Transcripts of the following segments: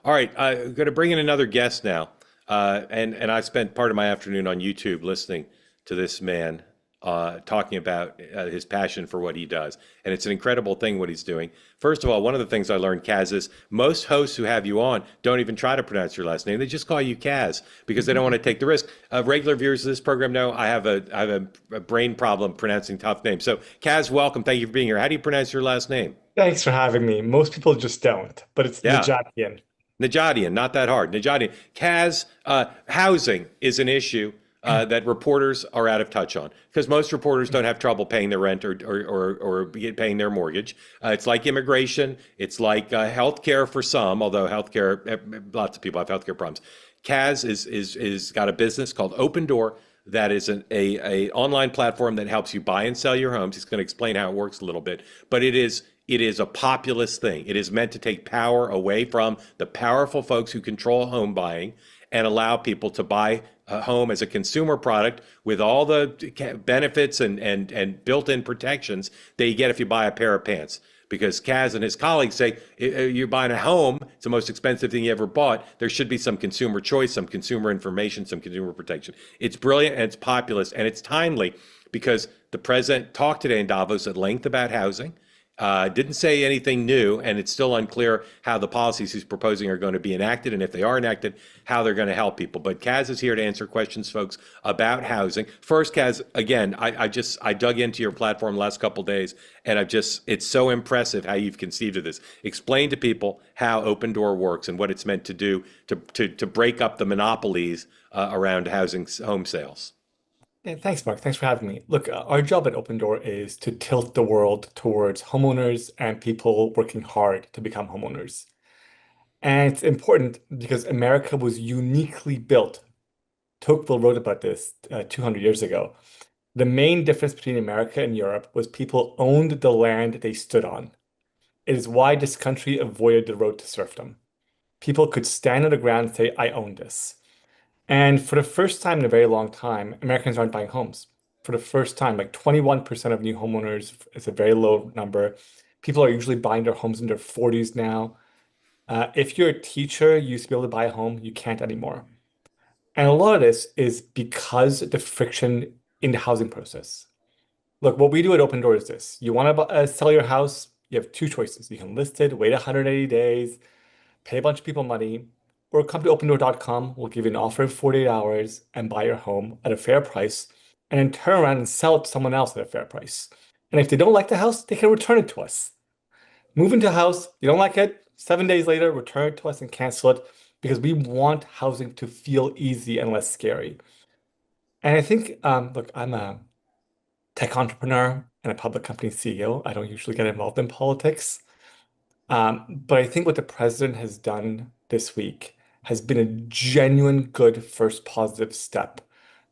All right, I'm going to bring in another guest now. And I spent part of my afternoon on YouTube listening to this man talking about his passion for what he does. And it's an incredible thing what he's doing. First of all, one of the things I learned, Kaz, is most hosts who have you on don't even try to pronounce your last name. They just call you Kaz because they don't want to take the risk. Regular viewers of this program know I have a brain problem pronouncing tough names. So, Kaz, welcome. Thank you for being here. How do you pronounce your last name? Thanks for having me. Most people just don't, but it's Yeah. Najatian. Najadian, not that hard. Najadian. Kaz, housing is an issue that reporters are out of touch on because most reporters don't have trouble paying their rent or paying their mortgage. It's like immigration. It's like healthcare for some, although healthcare, lots of people have healthcare problems. Kaz is got a business called Opendoor that is a online platform that helps you buy and sell your homes. He's going to explain how it works a little bit, but it is a populist thing. It is meant to take power away from the powerful folks who control home buying and allow people to buy a home as a consumer product with all the benefits and built-in protections that you get if you buy a pair of pants. Because Kaz and his colleagues say you're buying a home, it's the most expensive thing you ever bought. There should be some consumer choice, some consumer information, some consumer protection. It's brilliant and it's populist and it's timely because the president talked today in Davos at length about housing. Didn't say anything new, and it's still unclear how the policies he's proposing are going to be enacted, and if they are enacted, how they're going to help people. But Kaz is here to answer questions, folks, about housing. First, Kaz, again, I dug into your platform the last couple of days, and it's so impressive how you've conceived of this. Explain to people how Open Door works and what it's meant to do to break up the monopolies around housing home sales. Yeah, thanks, Mark. Thanks for having me. Look, our job at Opendoor is to tilt the world towards homeowners and people working hard to become homeowners. And it's important because America was uniquely built. Tocqueville wrote about this 200 years ago. The main difference between America and Europe was people owned the land they stood on. It is why this country avoided the road to serfdom. People could stand on the ground and say, I own this. And for the first time in a very long time, Americans aren't buying homes. For the first time, like 21% of new homeowners is a very low number. People are usually buying their homes in their 40s now. If you're a teacher, you used to be able to buy a home, you can't anymore. And a lot of this is because the friction in the housing process. Look, what we do at Open Door is this. You want to sell your house, you have two choices. You can list it, wait 180 days, pay a bunch of people money, or come to opendoor.com. We'll give you an offer in 48 hours and buy your home at a fair price, and then turn around and sell it to someone else at a fair price. And if they don't like the house, they can return it to us. Move into a house, you don't like it, 7 days later, return it to us and cancel it because we want housing to feel easy and less scary. And I think, look, I'm a tech entrepreneur and a public company CEO. I don't usually get involved in politics. But I think what the president has done this week has been a genuine good first positive step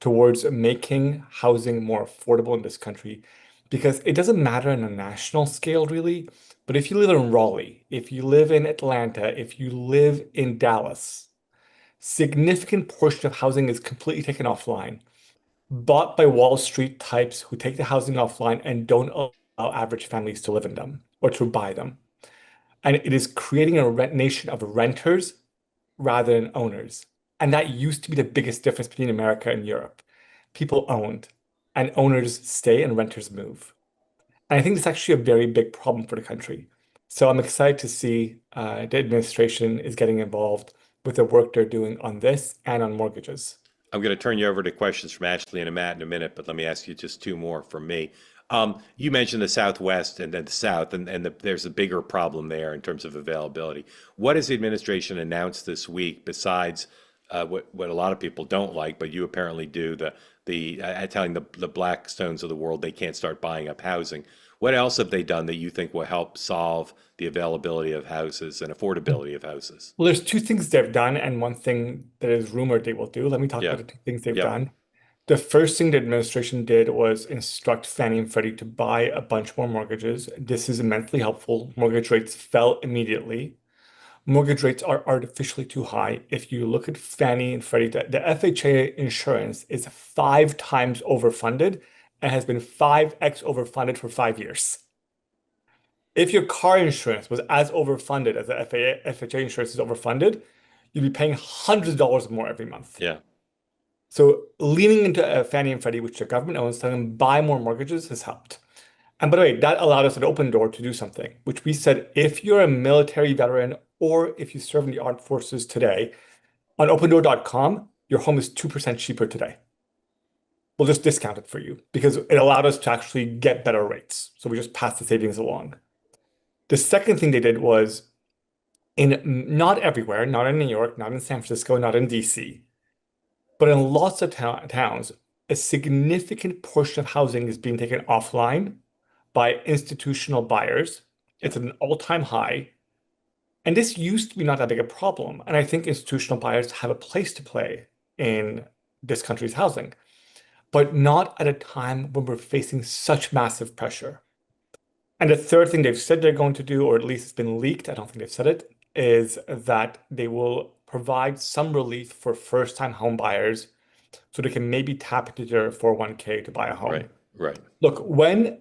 towards making housing more affordable in this country. Because it doesn't matter on a national scale, really, but if you live in Raleigh, if you live in Atlanta, if you live in Dallas, significant portion of housing is completely taken offline, bought by Wall Street types who take the housing offline and don't allow average families to live in them or to buy them. And it is creating a rent nation of renters rather than owners. And that used to be the biggest difference between America and Europe. People owned, and owners stay and renters move. And I think it's actually a very big problem for the country. So I'm excited to see the administration is getting involved with the work they're doing on this and on mortgages. I'm going to turn you over to questions from Ashley and Matt in a minute, but let me ask you just two more from me. You mentioned the Southwest and then the South, and there's a bigger problem there in terms of availability. What has the administration announced this week besides what a lot of people don't like, but you apparently do, the telling the Blackstones of the world they can't start buying up housing. What else have they done that you think will help solve the availability of houses and affordability of houses? Well, there's two things they've done and one thing that is rumored they will do. Let me talk Yeah. about the two things they've Yep. done. The first thing the administration did was instruct Fannie and Freddie to buy a bunch more mortgages. This is immensely helpful. Mortgage rates fell immediately. Mortgage rates are artificially too high. If you look at Fannie and Freddie, the FHA insurance is 5 times overfunded and has been 5x overfunded for 5 years. If your car insurance was as overfunded as the FHA insurance is overfunded, you'd be paying hundreds of dollars more every month. Yeah. So leaning into Fannie and Freddie, which the government owns, telling them buy more mortgages has helped. And by the way, that allowed us at Opendoor to do something, which we said, if you're a military veteran or if you serve in the armed forces today, on opendoor.com, your home is 2% cheaper today. We'll just discount it for you because it allowed us to actually get better rates. So we just passed the savings along. The second thing they did was in not everywhere, not in New York, not in San Francisco, not in DC, but in lots of towns, a significant portion of housing is being taken offline by institutional buyers. Yeah. It's at an all-time high. And this used to be not that big a problem. And I think institutional buyers have a place to play in this country's housing, but not at a time when we're facing such massive pressure. And the third thing they've said they're going to do, or at least it's been leaked, I don't think they've said it, is that they will provide some relief for first-time home buyers so they can maybe tap into their 401k to buy a home. Right. Right. Look, when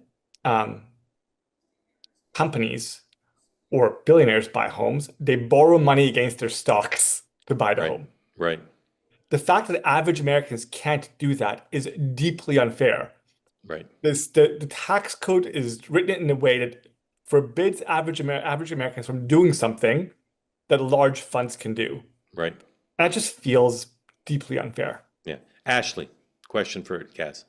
companies or billionaires buy homes, they borrow money against their stocks to buy the Right. home. Right. The fact that average Americans can't do that is deeply unfair. Right. The tax code is written in a way that forbids average Americans from doing something that large funds can do. Right. And that just feels deeply unfair. Yeah. Ashley, question for Kaz.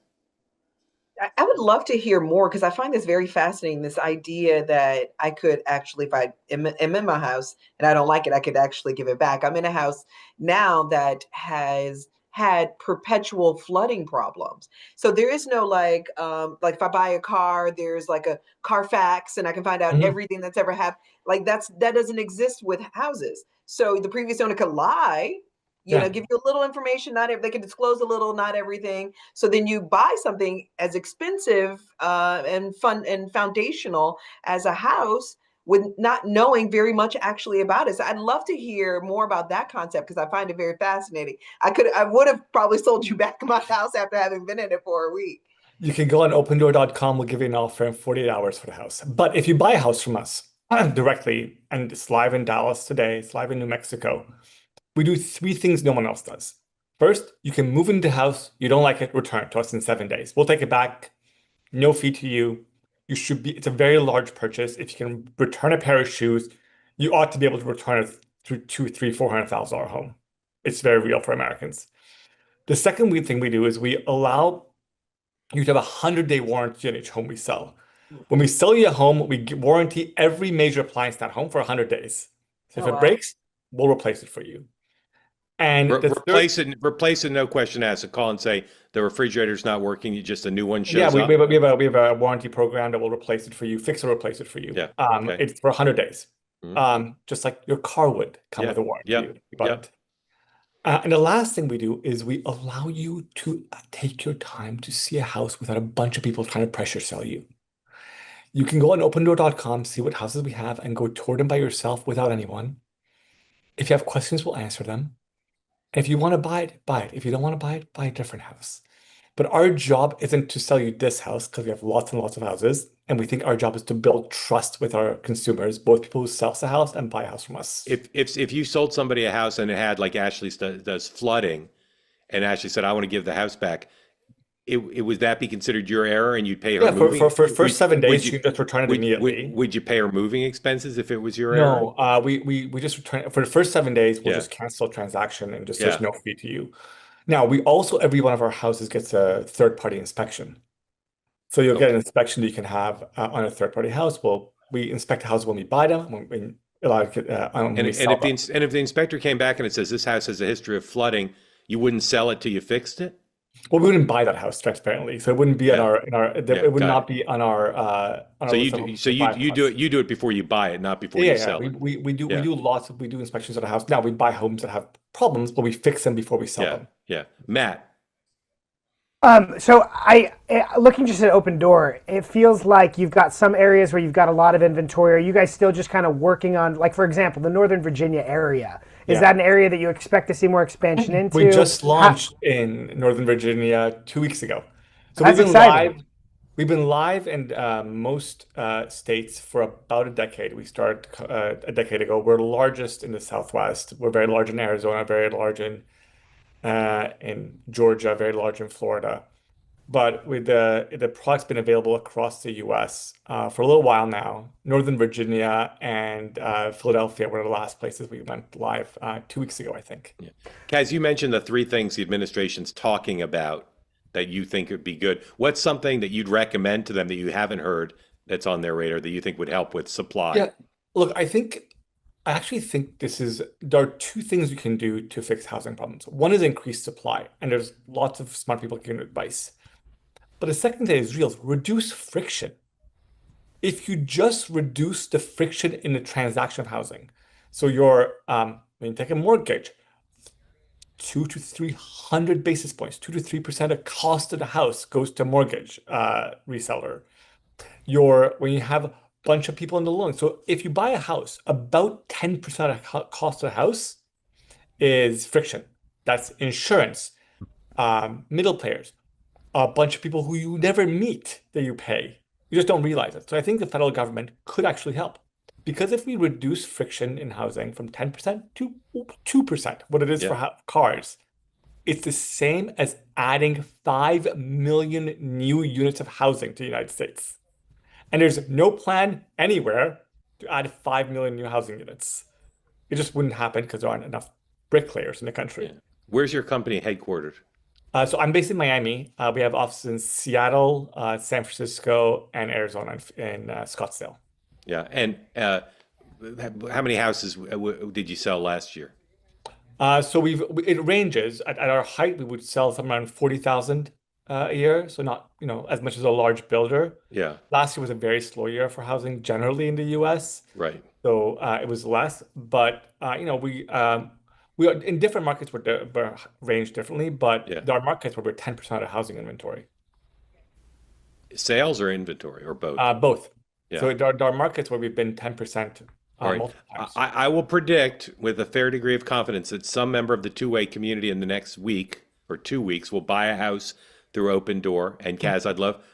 I would love to hear more because I find this very fascinating. This idea that I could actually, if I am in my house and I don't like it, I could actually give it back. I'm in a house now that has had perpetual flooding problems. So there is no like if I buy a car, there's like a Carfax and I can find out Mhm. everything that's ever happened. Like that doesn't exist with houses. So the previous owner could lie, Yeah. give you a little information, they can disclose a little, not everything. So then you buy something as expensive and fun and foundational as a house with not knowing very much actually about it. So I'd love to hear more about that concept because I find it very fascinating. I would have probably sold you back my house after having been in it for a week. You can go on opendoor.com. We'll give you an offer in 48 hours for the house. But if you buy a house from us directly, and it's live in Dallas today, it's live in New Mexico, we do three things no one else does. First, you can move into the house. You don't like it, return it to us in 7 days. We'll take it back. No fee to you. It's a very large purchase. If you can return a pair of shoes, you ought to be able to return it to $200,000, $300,000, $400,000 home. It's very real for Americans. The second weird thing we do is we allow you to have a 100-day warranty on each home we sell. When we sell you a home, we warranty every major appliance in that home for 100 days. So if Oh, it wow. breaks, we'll replace it for you. And the third, Replace it, no question asked. Call and say the refrigerator's not working. Just a new one yeah, shows we up. we have a warranty program that will replace it for you, fix or replace it for you. Yeah. Okay. It's for 100 days. Mhm. Just like your car would come Yeah. with a warranty. Yep. if you bought Yep. it. And the last thing we do is we allow you to take your time to see a house without a bunch of people trying to pressure sell you. You can go on opendoor.com, see what houses we have, and go tour them by yourself without anyone. If you have questions, we'll answer them. And if you want to buy it, buy it. If you don't want to buy it, buy a different house. But our job isn't to sell you this house because we have lots and lots of houses. And we think our job is to build trust with our consumers, both people who sell us a house and buy a house from us. If you sold somebody a house and it had, like Ashley does, flooding, and Ashley said, "I want to give the house back," it would that be considered your error, and you'd pay her Yeah, moving? for first 7 days, Would you you can just return it immediately. would you pay her moving expenses if it was your error? No, we just return for the first 7 days, we'll Yeah. just cancel a transaction and just Yeah. there's no fee to you. Now, we also, every one of our houses gets a third-party inspection. So you'll get an inspection that you can have on a third-party house. Well, we inspect a house when we buy them, when we And sell if them. if the inspector came back and it says this house has a history of flooding, you wouldn't sell it till you fixed it? Well, we wouldn't buy that house transparently, so it wouldn't be on Yeah. it would got not it. be on our So list you of do homes so to buy from you do us. it you do it before you buy it, not before Yeah, you yeah, sell it. we Yeah. do inspections of the house. Now we buy homes that have problems, but we fix them before we sell Yeah. them. Yeah. Matt. So looking just at Opendoor, it feels like you've got some areas where you've got a lot of inventory. Are you guys still just kind of working on, like, for example, the Northern Virginia area? Is Yeah. that an area that you expect to see more expansion into? We just launched in Northern Virginia 2 weeks ago. So That's we've been exciting. live. We've been live in most states for about a decade. We started a decade ago. We're the largest in the Southwest. We're very large in Arizona, very large in Georgia, very large in Florida. But with the product's been available across the U.S. For a little while now. Northern Virginia and Philadelphia were the last places we went live 2 weeks ago, I think. Yeah. Kaz, you mentioned the three things the administration's talking about that you think would be good. What's something that you'd recommend to them that you haven't heard that's on their radar that you think would help with supply? Yeah, look, I actually think there are two things we can do to fix housing problems. One is increase supply, and there's lots of smart people giving advice. But the second thing is real, reduce friction. If you just reduce the friction in the transaction of housing, so when you take a mortgage, 200 to 300 basis points, 2 to 3% of cost of the house goes to mortgage reseller. When you have a bunch of people in the loan. So if you buy a house, about 10% of the cost of the house is friction. That's insurance, middle players, a bunch of people who you never meet that you pay. You just don't realize it. So I think the federal government could actually help. Because if we reduce friction in housing from 10% to 2%, what it is Yeah. for cars, it's the same as adding 5 million new units of housing to the United States. And there's no plan anywhere to add 5 million new housing units. It just wouldn't happen because there aren't enough bricklayers in the country. Yeah. Where's your company headquartered? So I'm based in Miami. We have offices in Seattle, San Francisco, and Arizona in Scottsdale. Yeah. And how many houses did you sell last year? So it ranges. At our height, we would sell somewhere around 40,000 a year. So not, as much as a large builder. Yeah. Last year was a very slow year for housing generally in the US. Right. So it was less. But we are in different markets we're ranged differently, but Yeah. there are markets where we're 10% of housing inventory. Sales or inventory or both? Both. Yeah. So there are markets where we've been 10% All right. multiple times. I will predict with a fair degree of confidence that some member of the two-way community in the next week or 2 weeks will buy a house through Opendoor. And Kaz,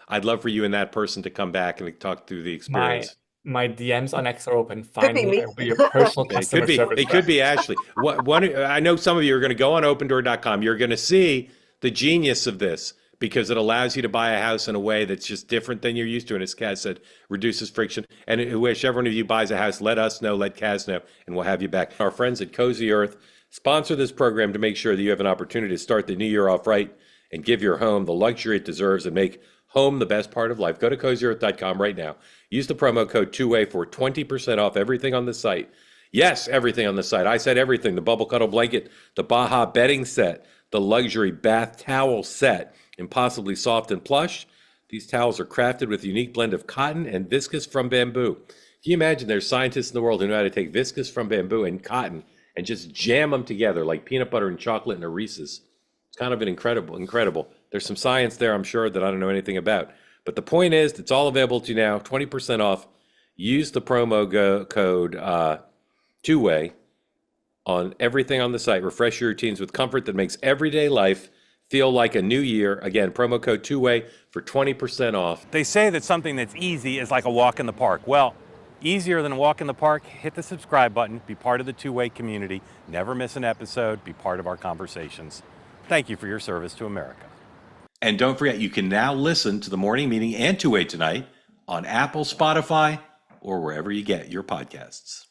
I'd love for you and that person to come back and talk through the experience. My DMs on X are open. Find be me. me. I will be your personal It customer could be. service It could rep. be Ashley. I know some of you are going to go on Opendoor.com. You're going to see the genius of this because it allows you to buy a house in a way that's just different than you're used to. And as Kaz said, reduces friction. And whichever one of you buys a house, let us know, let Kaz know, and we'll have you back. Our friends at Cozy Earth sponsor this program to make sure that you have an opportunity to start the new year off right and give your home the luxury it deserves and make home the best part of life. Go to CozyEarth.com right now. Use the promo code 2way for 20% off everything on the site. Yes, everything on the site. I said everything. The Bubble Cuddle Blanket, the Baja Bedding Set, the Luxury Bath Towel Set, impossibly soft and plush. These towels are crafted with a unique blend of cotton and viscose from bamboo. Can you imagine there's scientists in the world who know how to take viscose from bamboo and cotton and just jam them together like peanut butter and chocolate in a Reese's? It's kind of an incredible. There's some science there, I'm sure, that I don't know anything about. But the point is, it's all available to you now, 20% off. Use the promo code 2way on everything on the site. Refresh your routines with comfort that makes everyday life feel like a new year. Again, promo code 2way for 20% off. They say that something that's easy is like a walk in the park. Well, easier than a walk in the park, hit the subscribe button, be part of the two-way community, never miss an episode, be part of our conversations. Thank you for your service to America. And don't forget, you can now listen to the morning meeting and 2way tonight on Apple, Spotify, or wherever you get your podcasts.